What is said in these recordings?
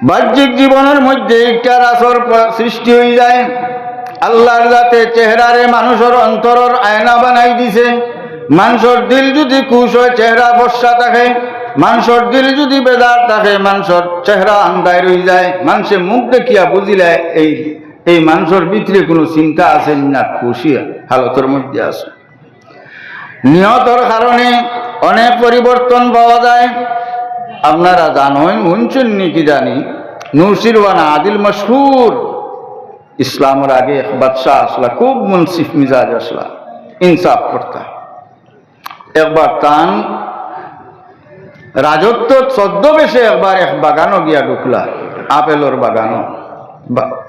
বাহ্যিক জীবনের মধ্যে একটার আসর সৃষ্টি হয়ে যায়। আল্লাহর যাতে চেহারারে মানুষের অন্তরের আয়না বানাই দিছে। মানুষের দিল যদি খুশ হয় চেহারা ফর্সা থাকে, মানুষের দিল যদি বেজার থাকে মানুষের চেহারা আন্দায় রয়ে যায়। মানুষে মুখ দেখিয়া বুঝিলে এই মানুষের ভিতরে কোনো চিন্তা আছে না, খুশি হালতের মধ্যে আছে। নিহতর কারণে অনেক পরিবর্তন পাওয়া যায়। আপনারা জানেন শুনছেন নাকি জানি, নুরসিরওয়ানা আদিল মশহুর ইসলামের আগে এক বাদশাহ আসলা, খুব মুনসিফ মিজাজ আসলা, ইনসাফ করতা। একবার তান রাজত্ব ছদ্মবেশে একবার এক বাগানও গিয়া ঢুকলা, আপেলের বাগানও।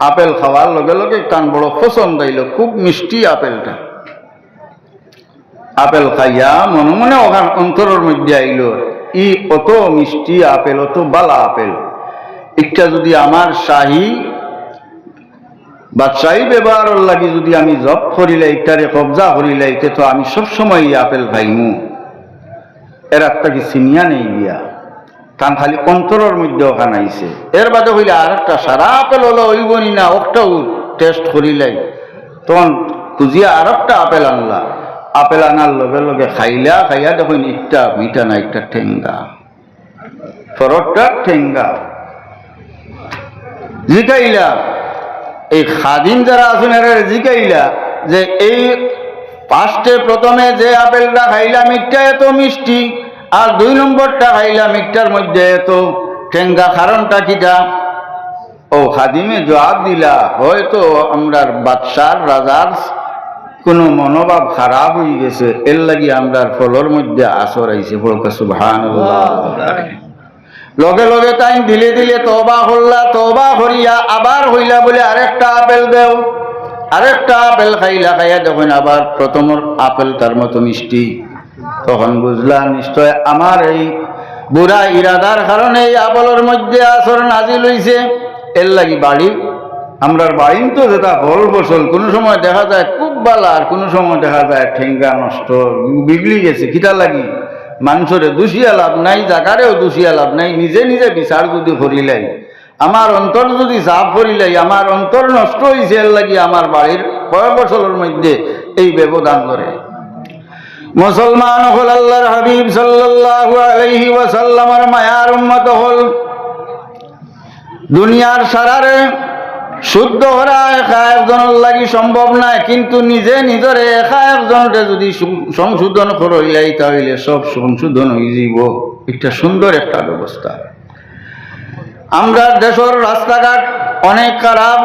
আপেল খাওয়ার লগে লগে তান বড় পছন্দ হইল, খুব মিষ্টি আপেলটা। আপেল খাইয়া মনে মনে ওখান অন্তরের মধ্যে আইল, ই অত মিষ্টি আপেল, অত বালা আপেল, একটা যদি আমার শাহী বাদশাহী ব্যবহারের লাগি যদি আমি জব করিলাই, একটারে কবজা করিলাই, তো আমি সবসময় এই আপেল খাইমু। এর একটা কি চিনিয়া নেই গিয়া তান খালি অন্তরের মধ্যে ওখানে আইছে। এর বাদে হইলে আর একটা সারা আপেল হলো ওইবনি না, ওটাও টেস্ট করিলাই, তখন খুঁজিয়া আর একটা আপেল আনলা। আপেল আনার লগে লগে খাইলা, খাইয়া দেখুন একটা মিঠা না, একটা ঠেঙ্গা, ফরটা ঠেঙ্গা। জিকাইলা এই খাদিম যারা আছেন এরা জিকাইলা যে এই ফার্স্টে প্রথমে যে আপেলটা খাইলাম একটা এত মিষ্টি, আর 2 নম্বরটা খাইলাম একটার মধ্যে এত ঠেঙ্গা, কারণটা কিটা? ও খাদিমে জবাব দিলা, হয়তো আমরা বাদশার রাজার কোনো মনোভাব খারাপ হয়ে গেছে, এর লাগি আমরা ফলর মধ্যে আসর আইছে। সুবহানাল্লাহ। লগে লগে তাই দিলে দিলে তওবা করলা, তওবা করিয়া আবার হইলা বলে আরেকটা আপেল দেও, আরেকটা আপেল খাইলা, খাইয়া যখন আবার প্রথমের আপেল তার মতো মিষ্টি, তখন বুঝলা নিশ্চয় আমার এই বুড়া ইরাদার কারণে এই আপেলের মধ্যে আসর নাজিল হইছে। এর লাগি বাড়ি আমরার বাড়ি তো যেটা ফল ফসল কোনো সময় দেখা যায় খুব ভালো, আর কোনো সময় দেখা যায় ঠেঙ্গা নষ্ট বিগড়ি গেছে। কিটা লাগি মানুষের দোষিয়া লাভ নাই, জাগারেও দোষিয়া লাভ নাই, নিজে নিজে বিচার যদি করিলাই, আমার অন্তর যদি সাফ করিলাই, আমার অন্তর নষ্ট হয়েছে, এর লাগি আমার বাড়ির ফল ফসলের মধ্যে এই ব্যবধান করে। মুসলমান হল আল্লাহর হাবিব সাল্লাল্লাহু আলাইহি ওয়াসাল্লামের মায়ার উম্মত হল। দুনিয়ার সারারে শুদ্ধ হরা একা একজনের লাগি সম্ভব নয়, কিন্তু নিজে নিজরে একা একজনকে যদি সংশোধন করাইলাই তাহলে সব সংশোধন হয়ে যাব। একটা সুন্দর একটা ব্যবস্থা। আমরা দেশের রাস্তাঘাট অনেক খারাপ,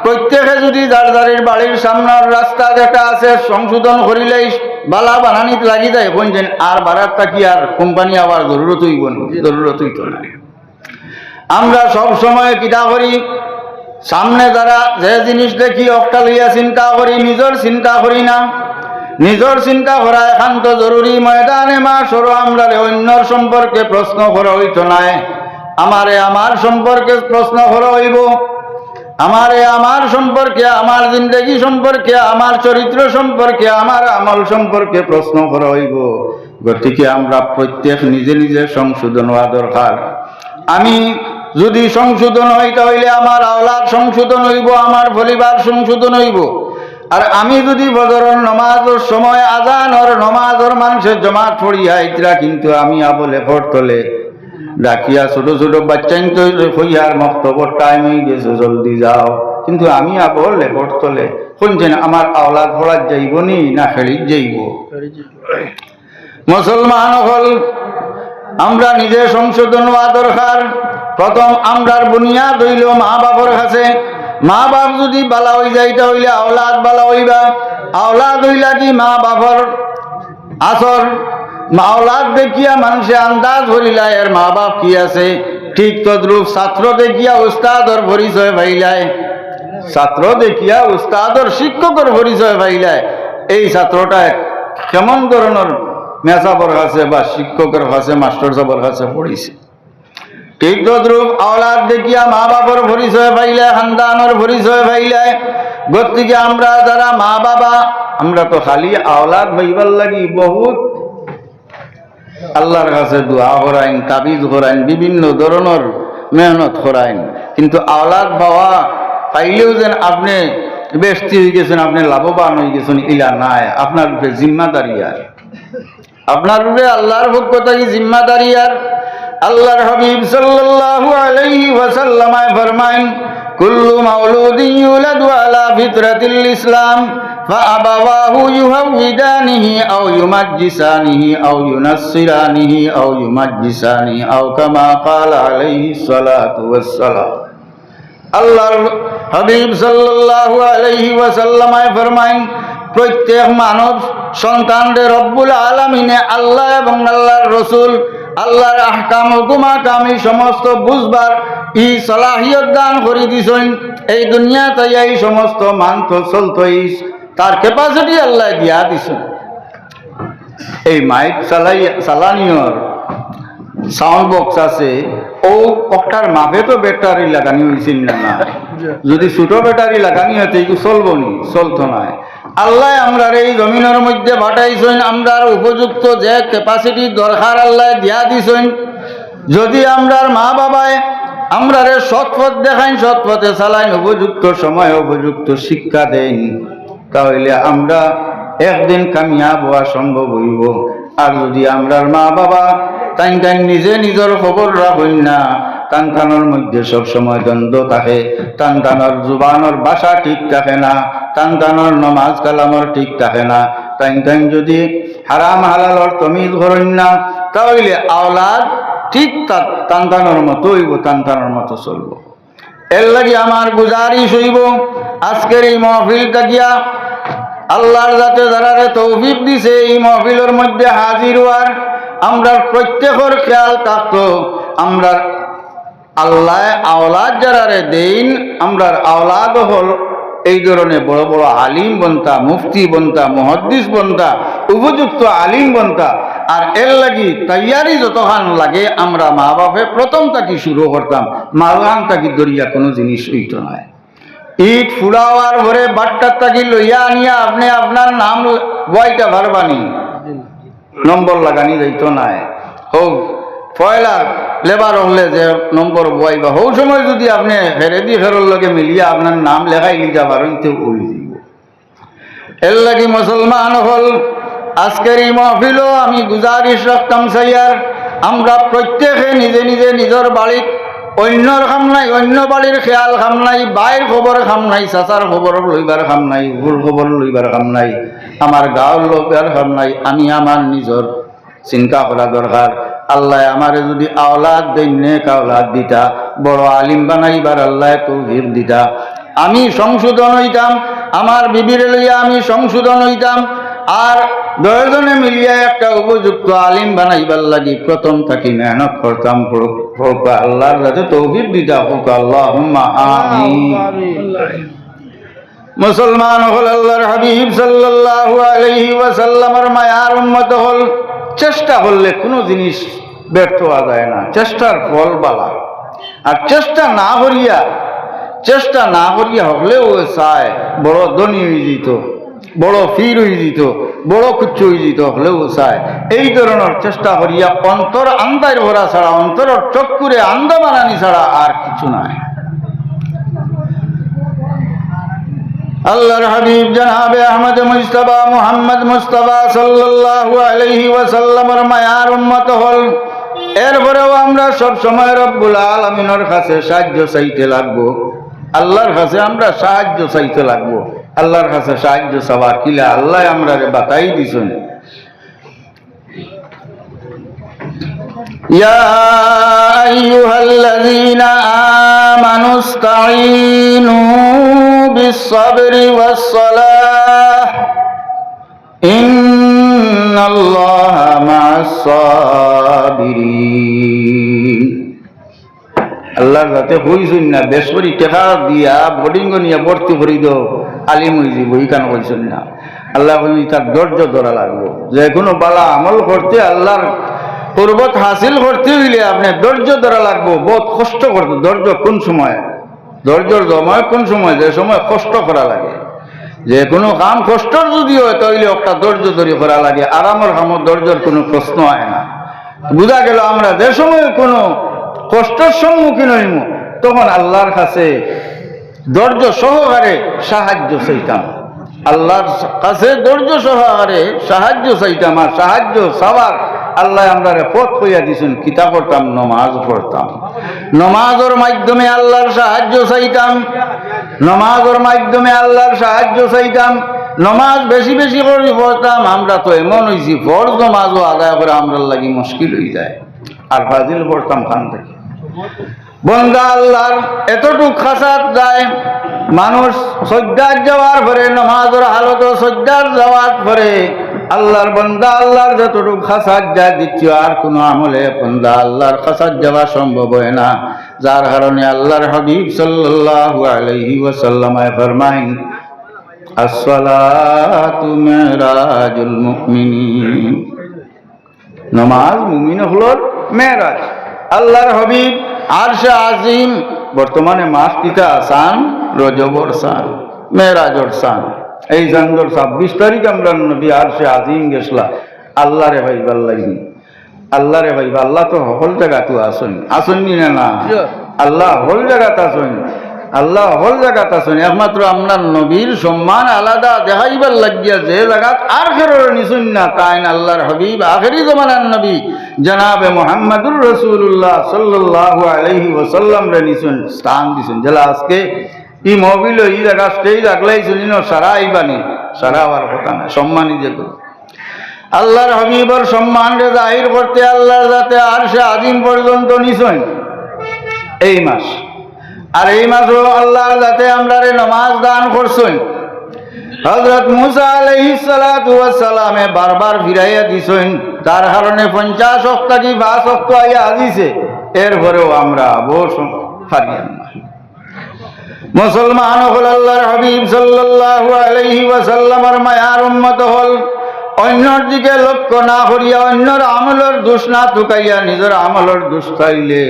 প্রত্যেকে যদি যার যারের বাড়ির সামনের রাস্তা যেটা আছে সংশোধন করিলেই বালা বানানিতে লাগি যায়, কোনদিন আর বাড়ার থাকি আর কোম্পানি আবার জরুরত হইব না, জরুরত হইতো না। আমরা সব সময় কিটা করি, সামনে যারা যে জিনিস দেখি একটা লইয়া চিন্তা করি, নিজের চিন্তা করি না। নিজের চিন্তা করা একান্ত জরুরি। ময়দানে মাশর আমরা অন্যর সম্পর্কে প্রশ্ন করা হইতো না, আমারে আমার সম্পর্কে প্রশ্ন করা হইব, আমারে আমার সম্পর্কে, আমার জিন্দগি সম্পর্কে, আমার চরিত্র সম্পর্কে, আমার আমল সম্পর্কে প্রশ্ন করা হইব। গতিকে আমরা প্রত্যেক নিজে নিজে সংশোধন হওয়া দরকার। আমি যদি সংশোধন হই তাহলে আমার আওলাদ সংশোধন হইব, আমার পরিবার সংশোধন হইব। আর আমি যদি ফজরের নমাজের সময় আজানর নমাজের মানুষের জমাত পড়িয়া ইতরা, কিন্তু আমি আবলে পড়তলে ডাকিয়া ছোট ছোট বাচ্চাই তো হইয়ার মক্তবর টাইম হয়ে গেছে, জলদি যাও, কিন্তু আমি আবলে পড়তলে শুনছেন আমার আওলাদ পড়ার যাইব নি না খেলির যাইব? মুসলমান হল আমরা নিজে সংশোধন হওয়া দরকার। প্রথম আমরার বুনিয়াদ হইল মা বাবার কাছে। মা বাপ যদি বালা হয়ে যাইতে হইলে আওলাদ বালা হইবা। আওলাদ হইলা কি মা বাবার আসর, আওলাদ দেখিয়া মানুষে আন্দাজ করিলা এর মা বাপ কি আছে। ঠিক তদ্রূপ ছাত্র দেখিয়া উস্তাদর পরিচয় পাইলায়, ছাত্র দেখিয়া উস্তাদর শিক্ষকের পরিচয় পাইলায় এই ছাত্রটা কেমন ধরনের মেসাবর কাছে বা শিক্ষকের কাছে মাস্টার সাহেবের কাছে পড়িছে। ঠিক তদ্রূপ আওলাদ দেখিয়া মা বাবার পরিচয় পাইলে, খানদানের পরিচয় পাইলে। গতিকে আমরা যারা মা বাবা, আমরা তো খালি আওলাদ ভাইবার লাগি বহুত আল্লাহর কাছে দোয়া করাইন, তাবিজ করাইন, বিভিন্ন ধরনের মেহনত করাইন, কিন্তু আওলাদ পাওয়া পাইলেও যেন আপনি ব্যস্তি হয়ে গেছেন, আপনি লাভবান হয়ে গেছেন ইলা নাই। আপনার উপরে জিম্মাদারি, আর আপনার উপরে আল্লাহর পক্ষ থেকে জিম্মাদারি। আর আল্লাহর হাবিব সাল্লাল্লাহু আলাইহি ওয়াসাল্লাম ফরমায়েন, কুল্লু মাউলুদিন ইউলাদু আলা ফিতরাতিল ইসলাম ফাআবাওয়াহু ইউহাউইদানিহি আও ইউমাজ্জিসানিহি আও ইউনাসসিরানিহি আও ইউমাজ্জিসানিহি আও কামা ক্বালা আলাইহিস সালাতু ওয়াস সালাম। আল্লাহর হাবিব সাল্লাল্লাহু আলাইহি ওয়াসাল্লাম ফরমায়েন, প্রত্যেক মানব সন্তানদের রব্বুল আলামিনে আল্লাহ এবং আল্লাহর রাসূল আল্লাহর আহকাম হুকুম আহকামি সমস্ত বুঝবার ই সলাহিয়ত দান করে দিছেন। এই দুনিয়াতে এই সমস্ত মানত চলতই তার ক্যাপাসিটি আল্লাহ দিয়া দিছেন। এই মাইক চালানিয়র সাউন্ড বক্স আছে, ও একটার মাপে তো ব্যাটারি লাগানি হয়েছিল না। যদি ছোট ব্যাটারি লাগানি হতো এই চলবো নি, চলতো না। আল্লাহ আমরার এই জমিনের মধ্যে পাঠাইছেন, আমরার উপযুক্ত যে ক্যাপাসিটি দরকার আল্লাহ দিয়া দিছেন। যদি আমরার মা বাবায় আমরারে সৎপথ দেখাইন, সৎপথে চালাইন, উপযুক্ত সময় উপযুক্ত শিক্ষা দেন, তাহলে আমরা একদিন কামিয়াব হওয়া সম্ভব হইব। আর যদি আমরার মা বাবা তাই নিজে নিজের খবর রাখেন না, তানতানোর মধ্যে সবসময় দ্বন্দ্ব থাকে, তানতানোর জুবানোর ভাষা ঠিক থাকে না, তানতানোর নমাজ কালামর ঠিক থাকে না, তাই যদি হারাম হালালর তমিজ করেন না, তাহলে আওলাদ ঠিক তানতানোর মতো হইব, তানতানোর মতো চলব। এর লাগি আমার গুজারিশ হইব, আজকের এই মহফিলটা গিয়া আল্লাহর যাতে যারা তৌফিক দিছে এই মহফিলের মধ্যে হাজির হওয়ার, আমরা প্রত্যেকের খেয়াল থাকতো আমরা আল্লাহ আওলাদ যারা দেন, আমরা আওলাদ হল এই ধরনের বড় বড় আলিম বনতা, মুফতি বনতা, মুহাদ্দিস বনতা, উপযুক্ত আলিম বনতা। আর এর লাগি তৈয়ারি যতখান লাগে আমরা মা বাপে প্রথম তাকি শুরু করতাম, মালগান তাকি দরিয়া কোনো জিনিস হইত নয়। ইট ফুলাওয়ার ভরে বাট্টার তাকি লইয়া আনিয়া আপনি আপনার নাম বইটা ভারবানি, নম্বর লাগানি যাইতো নাই। হোক পয়লার লেবার হলে যে নম্বর বই বা হৌ সময় যদি আপনি হেরেদি ফেরর লগে মিলিয়া আপনার নাম লেখাই লিখা পারেন, তো ওই দিব। এর লাগি মুসলমান হল আজকের এই মহফিলও আমি গুজারিশ রাখতাম সাইয়ার, আমরা প্রত্যেকে নিজে নিজে নিজের বাড়ির অন্যর খাম নাই, অন্য বাড়ির খেয়াল খাম নাই, বাইর খবর খাম নাই, চাচার খবর লইবার খাম নাই, ভুল খবর লইবার খাম নাই, আমার গাঁৱৰ লইবার খাম নাই। আমি আমার নিজের চিন্তা করা দরকার। আল্লাহ আমারে যদি আওলাদ দেন, নেক আওলাদ দিতা, বড় আলিম বানাইবার আল্লাহ তৌফিক দিতা, আমি সংশোধন হইতাম, আমার বিবির লইয়া আমি সংশোধন হইতাম। আর দশজনে মিলিয়া একটা উপযুক্ত আলিম বানাইবার লাগি প্রথম থাকি মেহনত করতাম। আল্লাহর কাছে তৌফিক দিতা হোক, আল্লাহুম্মা আমিন। মুসলমান হল আল্লাহর হাবিব সাল্লাল্লাহু আলাইহি ওয়াসাল্লামের মায়ার উম্মত হল। চেষ্টা করলে কোনো জিনিস ব্যর্থ হওয়া যায় না, চেষ্টার ফল বালা। আর চেষ্টা না করিয়া হলেও চায় বড় ধনী হয়ে যেত, বড় ফির হয়ে যেত, বড় কুচ্ছু হয়ে যেত, হলেও চায় এই ধরনের চেষ্টা করিয়া অন্তর আন্দায় ভরা ছাড়া, অন্তর চক্ষুরে আন্দা বানানি ছাড়া আর কিছু নাই। আল্লাহর হাবিব জনাবে আহমদ মুস্তাফা মুহাম্মদ মুস্তাফা সাল্লাল্লাহু আলাইহি ওয়াসাল্লামের মায়ার উম্মত হল। এরপরেও আমরা সব সময় রব্বুল আলামিনের কাছে সাহায্য চাইতে লাগবো, আল্লাহর কাছে আমরা সাহায্য চাইতে লাগবো। আল্লাহর কাছে সাহায্য চাওয়া কিলা আল্লাহ আমরা বাতাই দিছেন। ইয়া আইয়ুহাল্লাযীনা আমানুস্তাঈনু বিস-সাবরি ওয়াস-সালাহ ইন্নাল্লাহা মা'আস-সাবিরিন। আল্লাহর যাতে হইছেন না বেসরি টাকা দিয়া বোর্ডিং নিয়ে ভর্তি করি দাও, আলিম হয়ে যাব, এই কেন বলছেন না। আল্লাহ বলি তার ধৈর্য ধরা লাগবে। যে কোনো বালা আমল করতে, আল্লাহর পর্বত হাসিল করতে হইলে আপনি ধৈর্য ধরা লাগবো, বহুত কষ্ট করতে। ধৈর্য কোন সময়, ধৈর্যর সময় কোন সময়, যে সময় কষ্ট করা লাগে। যে কোনো কাম কষ্টর যদি হয় তাহলে একটা ধৈর্য ধরে করা লাগে, আরামের কামত ধৈর্যর কোনো প্রশ্ন হয় না। বোঝা গেল আমরা যে সময় কোনো কষ্টের সম্মুখীন হইম, তখন আল্লাহর কাছে ধৈর্য সহকারে সাহায্য চাইতাম, আল্লাহর কাছে ধৈর্য সহকারে সাহায্য চাইতাম। আর সাহায্য চাওয়ার আল্লাহ আমরা পথ হইয়া দিয়েছেন, কিতা করতাম? নমাজ পড়তাম। নমাজের মাধ্যমে আল্লাহর সাহায্য চাইতাম, নমাজের মাধ্যমে আল্লাহর সাহায্য চাইতাম। নমাজ বেশি বেশি করে পড়তাম। আমরা তো এমন হয়েছি, ফরজ নমাজও আদায় করে আমরা লাগি মুশকিল হয়ে যায়, আর ফাজিল পড়তাম খান থেকে। বন্দা আল্লাহর এতটুক খাসাত যায়, মানুষ সজ্জার যাওয়ার পরে, নমাজের হালত সজ্জার যাওয়ার পরে আল্লাহর বন্দা আল্লাহর যতটুক খাসাত যায়, দ্বিতীয় আর কোনো আমলে বন্দা আল্লাহর খাসাত যাওয়া সম্ভব হয় না। যার কারণে আল্লাহর হাবিব সাল্লাল্লাহু আলাইহি ওয়াসাল্লাম ফরমাইন, আসসালাতু মিরাজুল মুমিনিন, নামাজ মুমিন হলোর মেরাজ। আল্লাহর হাবিব আরশে আজিম, বর্তমানে মাস কিতা আসান, রজবর সান, মেরাজর সান। এই জানজর 26 তারিখ আমরা নবী আরশে আজিম গেছলা। আল্লাহরে ভাইবার লাগি, আল্লাহরে ভাইবা, আল্লাহ তো হল জায়গাতে আসেন, আসেননি না? আল্লাহ হল জায়গাতে আসেন, আল্লাহ হল জায়গাতে আসেন। একমাত্র আপনার নবীর সম্মান আলাদা দেখাইবার লাগিয়া যে জায়গাত আর ফেরর নিশুন না, তাই আল্লাহর হাবিব আখেরি জমানার নবী জনাবে মুহাম্মদুর রাসূলুল্লাহ সাল্লাল্লাহু আলাইহি ওয়াসাল্লাম রে নিশুন স্থান দিছেন। জেলা আজকে ই মবিল ই জায়গা স্টেজ আগলাই শুনিনো, সারা আইবানি, সারা হওয়ার কথা না, সম্মানই যে আল্লাহর হাবিবর সম্মান রে জাহির করতে আল্লাহর যাতে আরশে আজিম পর্যন্ত নিশুন এই মাস। আর এই মাসও আল্লাহর যাতে আমরা নামাজ দান করছেন। হযরত মুসা আলাইহিস সালাতু ওয়াস সালামে বারবার ফিরাইয়া দিছেন, তার কারণে 50 ওয়াক্ত কি 5 ওয়াক্ত আইয়া আজিছে, এরপরেও আমরা বস পারিয়াম না। মুসলমান হল আল্লাহর হাবিব সাল্লাল্লাহু আলাইহি ওয়াসাল্লামের মায়ার উম্মত হল, অন্যর দিকে লক্ষ্য না করিয়া, অন্যর আমলের দোষ না টুকাইয়া নিজের আমলের দোষ চাইলে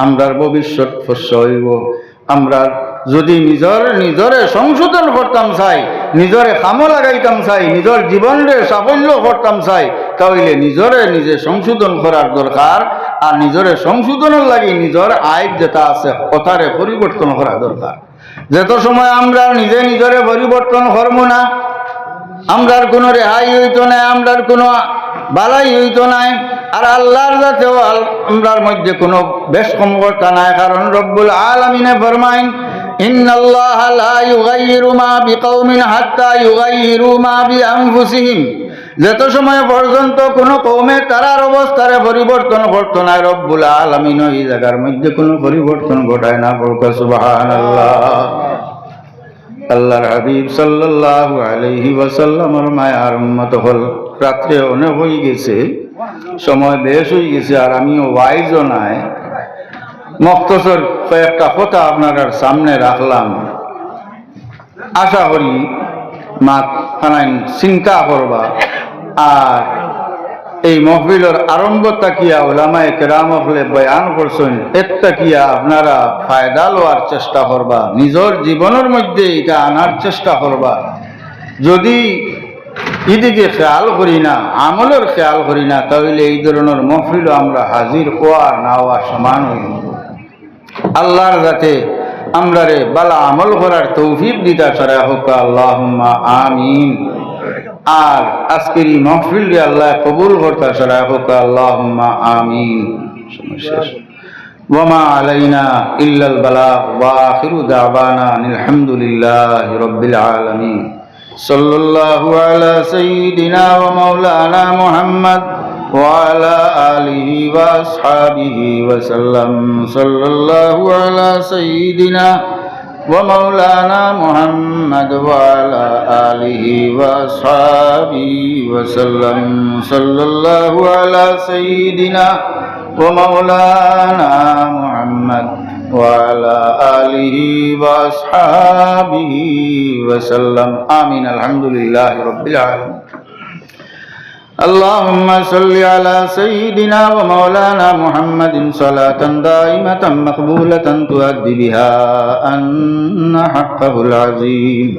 আমরার ভবিষ্যৎ ফস্য হইব। আমরা যদি নিজরে সংশোধন করতাম চাই, নিজরে কামো লাগাইতাম চাই, নিজের জীবনের সাফল্য করতাম চাই, তাহলে নিজে সংশোধন করার দরকার। আর নিজরে সংশোধনের লাগে নিজের আইন যেটা আছে কথারে পরিবর্তন করা দরকার। যত সময় আমরা নিজরে পরিবর্তন করবো না, আমরার কোনো রেহাই হইতো না, আমরার কোনো বালাই হইতো নাই। আর আল্লাহর যাতেও আমরার মধ্যে কোনো বেশ কমকর্তা নাই, কারণ রব্বুল আলামিনে ফরমাইন, ইন্নাল্লাহা লা ইউগাইয়িরু মা বিকাউমিন হাত্তা ইউগাইয়িরু মা বিআনফুসিহিম। যত সময় পর্যন্ত কোনো কওমে তারার অবস্থারে পরিবর্তন করতো না, রব্বুল আলামিন এই জায়গার মধ্যে কোনো পরিবর্তন ঘটায় না। বলকা সুবহানাল্লাহ। আল্লাহর হাবিব সাল্লাল্লাহু আলাইহি ওয়াসাল্লামের মায়ার উম্মত হল। রাত্রে অনেক হয়ে গেছে, সময় বেশ হয়ে গেছে, আর আমিও ওয়াইজও নাই। মখতসর কয়েকটা কথা আপনার সামনে রাখলাম, আশা করি মা খানাইন চিন্তা করবা। আর এই মহফিলের আরম্ভ তাকিয়া ওলামায়ে কেরাম হলে বয়ান করছেন, একটা কিয়া আপনারা ফায়দা লওয়ার চেষ্টা করবা, নিজের জীবনের মধ্যে এটা আনার চেষ্টা করবা। যদি এদিকে খেয়াল করি না, আমলের খেয়াল করি না, তাহলে এই ধরনের মহফিলও আমরা হাজির হওয়া না হওয়া সমান হইব। আল্লাহর যাতে আমরা রে বালা আমল করার তৌফিক দিতা সারা হোক, আল্লাহুম্মা আমিন। আর আজকের এই মহফিল আল্লাহ কবুল করতা সারা হোক, আল্লাহুম্মা আমিন। ওয়া মা আলাইনা ইল্লাল বালাগ ওয়া আখিরু দাওয়ানা আলহামদুলিল্লাহি রাব্বিল আলামিন। সাল্লাল্লাহু আলা সাইয়্যিদিনা ওয়া মাওলানা মুহাম্মদ ওয়া আলা আলিহি ওয়া আসহাবিহি ওয়া সাল্লাম। সাল্লাল্লাহু আলা সাইয়্যিদিনা ওয়া মাওলানা মুহাম্মদ ওয়া আলা আলিহি ওয়া আসহাবিহি ওয়া সাল্লাম। সাল্লাল্লাহু আলা সাইয়্যিদিনা ওয়া মাওলানা মুহাম্মদ ওয়া আলা আলিহি ওয়া আসহাবিহি ওয়া সাল্লাম। আমিন। আলহামদুলিল্লাহি রাব্বিল আলামিন। اللهم صل على سيدنا ومولانا محمد صلاة دائمة مقبولة تؤدي بها أن حقه العظيم.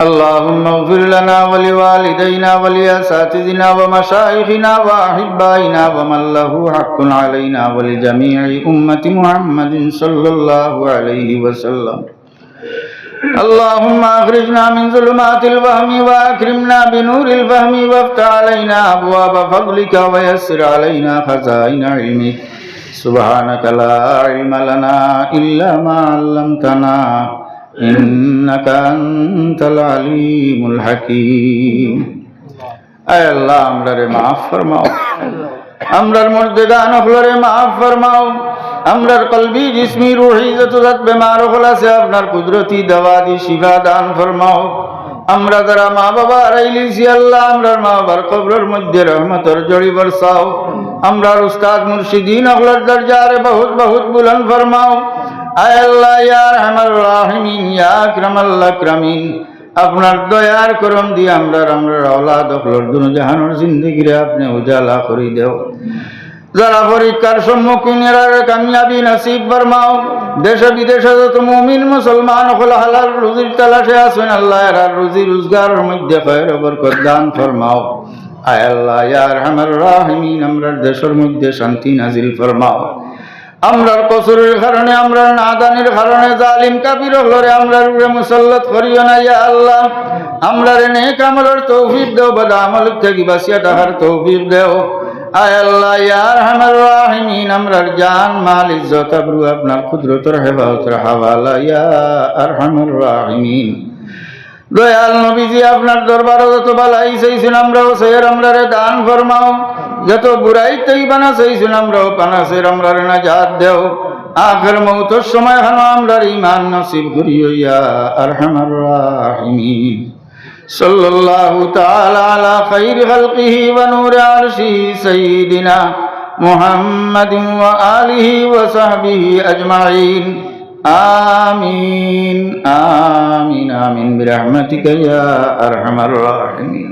اللهم اغفر لنا ولوالدينا ولأساتذتنا ومشايخنا وأحبائنا ومن له حق علينا ولجميع أمة محمد صلى الله عليه وسلم. اللهم أخرجنا من ظلمات الوهم وأكرمنا بنور الفهم وافتح علينا أبواب فضلك ويسر علينا خزائن علمك. سبحانك لا علم لنا إلا ما علمتنا إنك أنت العليم الحكيم. أي الله আমরারে মাফ ফরমাও, আমরার মুর্দেগান হলরে মাফ ফরমাও, আমরার কলবি জিসমি রুহি যত জাত বেমার হল আছে আপনার কুদরতি দওয়া দি শিফা দান ফরমাও। আমরা যারা মা বাবা হারাইলিছি আল্লাহ আমরার মা বাবার কবরের মধ্যে রহমতের জড়ি বরসাও। আমরার উস্তাদ মুর্শিদিন হলর দরজারে বহুত বহুত বুলন্দ ফরমাও। আয় আল্লাহ ইয়া আরহামার রাহিমিন ইয়া আকরামাল আকরামিন, আপনার দয়ার করম দিয়ে আমরার আওলাদ হলর দুনো জাহানের জিন্দেগিরে আপনি উজালা করে দেও। যারা পরীক্ষার সম্মুখীন এরা কামিয়াবি নসিব ফরমাও। দেশে বিদেশে যত মুমিন মুসলমান হল হালাল রুজির তালাশে আছেন আল্লাহ এরা রুজি রোজগারের মধ্যে খয়র বরকত দান ফরমাও। আয় আল্লাহ ইয়া আরহামার রাহিমিন, আমরার দেশের মধ্যে শান্তি নাজিল ফরমাও। আমরার কসুরের কারণে আমরার নাদানের কারণে জালিম কাফির হলরে আমরার উপরে মুসল্লত করিও না ইয়া আল্লাহ। আমরার নেক আমলের তৌফিক দেও, বদ আমল থেকে বাঁচিয়া থাকার তৌফিক দেও। আয় আল্লাহ ইয়া আরহামার রাহিমিন, আমরার জান মাল ইজ্জত আবরু আপনার কুদরতের হেফাজতের হাওয়ালা ইয়া আরহামার রাহিমিন। দয়াল নবীজি আপনার দরবারে যত বালাই চাইছেন আমরাও সের আমরারে দান ফরমাও। যত বুড়াই তৈ বানা চাইছেন আমরাও পানাসের আমরারে নাজাত দেও। আখের মৌতর সময় হানো আমরার ইমান নসিব করিও ইয়া আরহামার রাহিমিন। সাল্লাল্লাহু তাআলা আলা খাইরি খালকিহি ওয়া নূরি আরশিহি সাইয়্যিদিনা মুহাম্মাদিন ওয়া আলিহি ওয়া সাহবিহি আজমাইন। আমিন আমিন আমিন বিরহমাতিকা ইয়া আরহামার রাহিমিন।